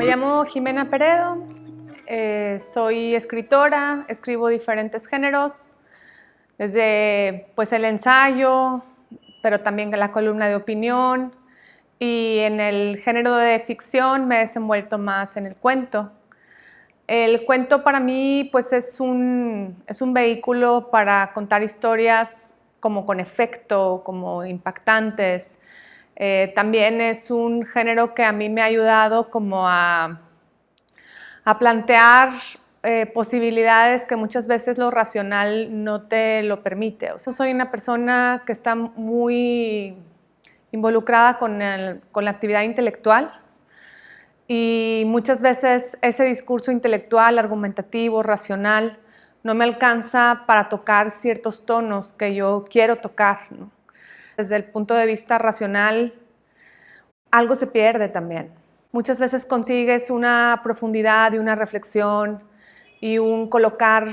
Me llamo Jimena Peredo, soy escritora, escribo diferentes géneros, desde pues, el ensayo, pero también la columna de opinión, y en el género de ficción me he desenvuelto más en el cuento. El cuento para mí pues, es un vehículo para contar historias como con efecto, como impactantes. También es un género que a mí me ha ayudado como a plantear posibilidades que muchas veces lo racional no te lo permite. O sea, soy una persona que está muy involucrada con la actividad intelectual y muchas veces ese discurso intelectual, argumentativo, racional, no me alcanza para tocar ciertos tonos que yo quiero tocar, ¿no? Desde el punto de vista racional, algo se pierde también. Muchas veces consigues una profundidad y una reflexión y un colocar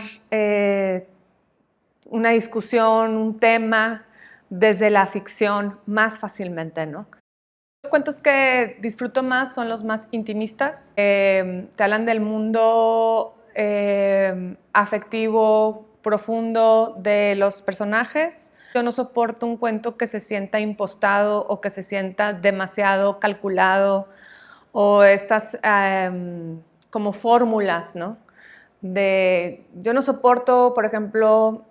una discusión, un tema desde la ficción más fácilmente, ¿no? Los cuentos que disfruto más son los más intimistas. Te hablan del mundo afectivo, profundo de los personajes. Yo no soporto un cuento que se sienta impostado o que se sienta demasiado calculado o estas como fórmulas, ¿no? Yo no soporto, por ejemplo,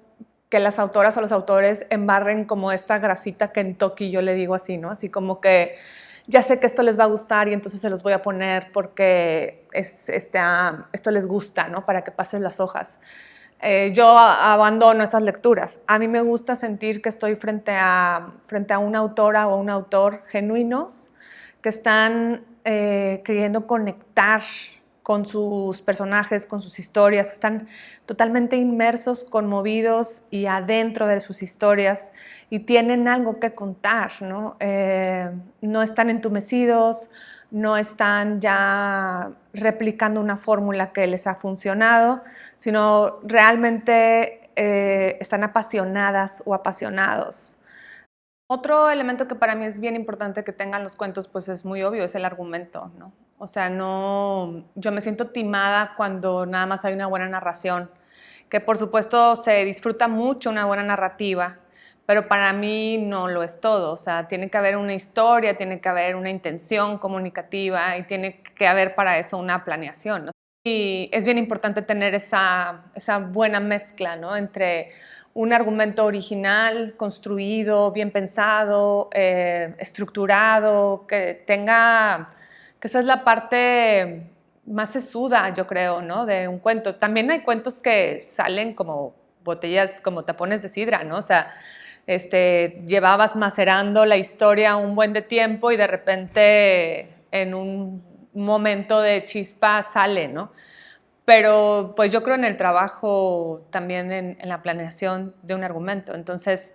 que las autoras o los autores embarren como esta grasita Kentucky, yo le digo así, ¿no? Así como que ya sé que esto les va a gustar y entonces se los voy a poner porque esto les gusta, ¿no? Para que pasen las hojas. Yo abandono esas lecturas. A mí me gusta sentir que estoy frente a una autora o un autor genuinos que están queriendo conectar con sus personajes, con sus historias, están totalmente inmersos, conmovidos y adentro de sus historias y tienen algo que contar, ¿no? No están entumecidos, no están ya replicando una fórmula que les ha funcionado, sino realmente están apasionadas o apasionados. Otro elemento que para mí es bien importante que tengan los cuentos, pues es muy obvio, es el argumento, ¿no? O sea, yo me siento timada cuando nada más hay una buena narración, que por supuesto se disfruta mucho una buena narrativa, pero para mí no lo es todo. O sea, tiene que haber una historia, tiene que haber una intención comunicativa y tiene que haber para eso una planeación, ¿no? Y es bien importante tener esa buena mezcla, ¿no? Entre un argumento original, construido, bien pensado, estructurado, que esa es la parte más sesuda, yo creo, ¿no? De un cuento. También hay cuentos que salen como botellas, como tapones de sidra, ¿no? O sea, llevabas macerando la historia un buen de tiempo y de repente en un momento de chispa sale, ¿no? Pero pues yo creo en el trabajo también en la planeación de un argumento. Entonces,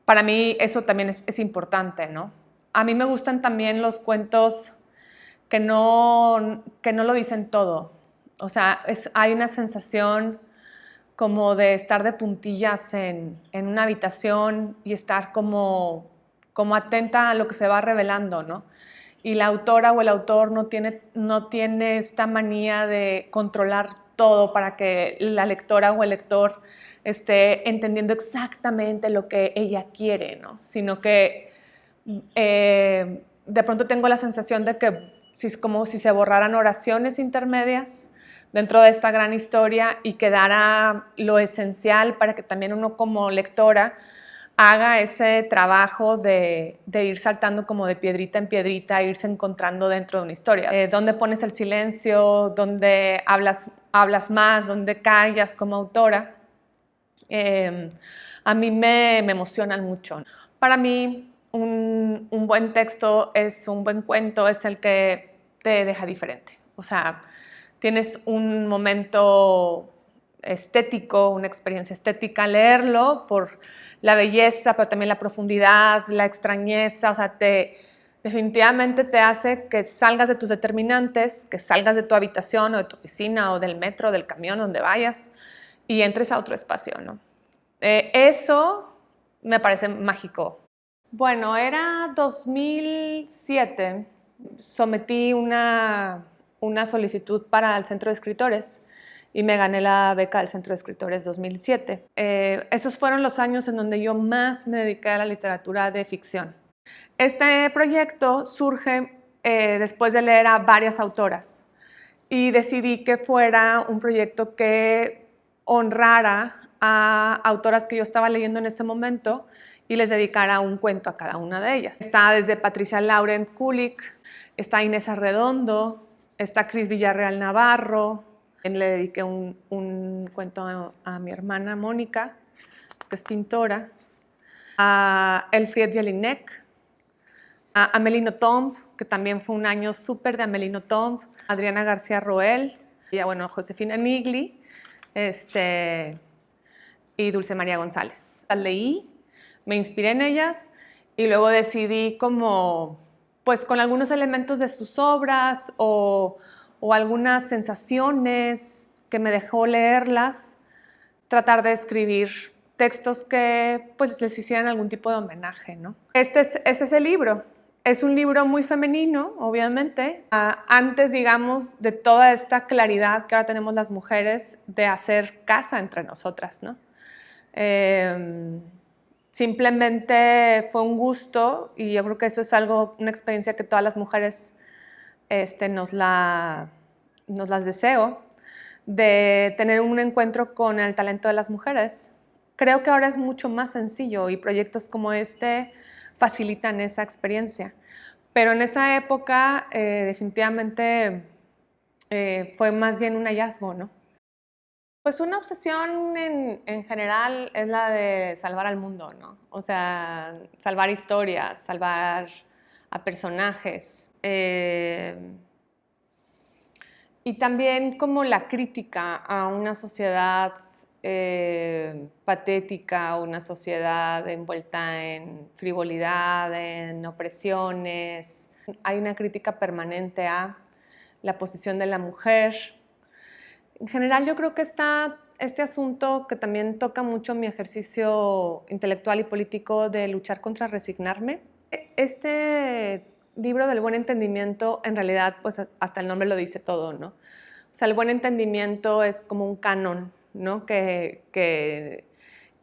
para mí eso también es importante, ¿no? A mí me gustan también los cuentos que no lo dicen todo. O sea, hay una sensación como de estar de puntillas en una habitación y estar como atenta a lo que se va revelando, ¿no? Y la autora o el autor no tiene esta manía de controlar todo para que la lectora o el lector esté entendiendo exactamente lo que ella quiere, ¿no? Sino que de pronto tengo la sensación de que es como si se borraran oraciones intermedias dentro de esta gran historia y quedara lo esencial para que también uno como lectora haga ese trabajo de ir saltando como de piedrita en piedrita, irse encontrando dentro de una historia. ¿Dónde pones el silencio? ¿Dónde hablas más? ¿Dónde callas como autora? A mí me emocionan mucho. Para mí, un buen texto es un buen cuento, es el que te deja diferente. O sea, tienes un momento estético, una experiencia estética al leerlo por la belleza, pero también la profundidad, la extrañeza. O sea, definitivamente te hace que salgas de tus determinantes, que salgas de tu habitación o de tu oficina o del metro, del camión, donde vayas y entres a otro espacio, ¿no? Eso me parece mágico. Bueno, era 2007, sometí una una solicitud para el Centro de Escritores y me gané la beca del Centro de Escritores 2007. Esos fueron los años en donde yo más me dediqué a la literatura de ficción. Este proyecto surge después de leer a varias autoras y decidí que fuera un proyecto que honrara a autoras que yo estaba leyendo en ese momento y les dedicara un cuento a cada una de ellas. Está desde Patricia Laurent Kulik, está Inés Arredondo, está Cris Villarreal Navarro. Le dediqué un cuento a mi hermana Mónica, que es pintora, a Elfriede Jelinek, a Amélie Nothomb, que también fue un año súper de Amélie Nothomb, Adriana García Roel, y bueno, Josefina Nigli, y Dulce María González. Las leí, me inspiré en ellas y luego decidí como, pues con algunos elementos de sus obras o algunas sensaciones que me dejó leerlas, tratar de escribir textos que pues les hicieran algún tipo de homenaje, ¿no? Este es el libro. Es un libro muy femenino, obviamente. Antes, digamos, de toda esta claridad que ahora tenemos las mujeres de hacer casa entre nosotras, ¿no? Simplemente fue un gusto y yo creo que eso es algo, una experiencia que todas las mujeres nos las deseo, de tener un encuentro con el talento de las mujeres. Creo que ahora es mucho más sencillo y proyectos como este facilitan esa experiencia. Pero en esa época definitivamente fue más bien un hallazgo, ¿no? Pues una obsesión en general es la de salvar al mundo, ¿no? O sea, salvar historias, salvar a personajes. Y también como la crítica a una sociedad patética, una sociedad envuelta en frivolidad, en opresiones. Hay una crítica permanente a la posición de la mujer. En general yo creo que está este asunto que también toca mucho mi ejercicio intelectual y político de luchar contra resignarme. Este libro del buen entendimiento, en realidad, pues hasta el nombre lo dice todo, ¿no? O sea, el buen entendimiento es como un canon, ¿no? Que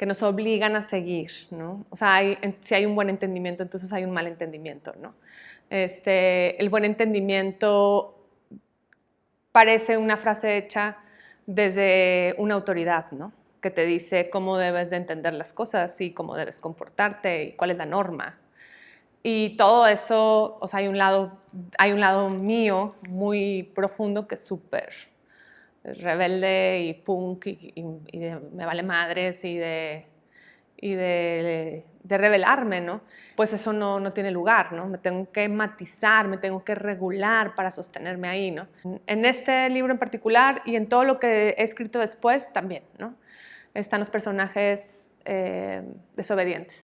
nos obligan a seguir, ¿no? O sea, si hay un buen entendimiento, entonces hay un mal entendimiento, ¿no? El buen entendimiento parece una frase hecha desde una autoridad, ¿no? Que te dice cómo debes de entender las cosas y cómo debes comportarte y cuál es la norma. Y todo eso, o sea, hay un lado mío muy profundo que es súper rebelde y punk y me vale madres y de rebelarme, ¿no? Pues eso no tiene lugar, ¿no? Me tengo que matizar, me tengo que regular para sostenerme ahí, ¿no? En este libro en particular y en todo lo que he escrito después también, ¿no? Están los personajes desobedientes.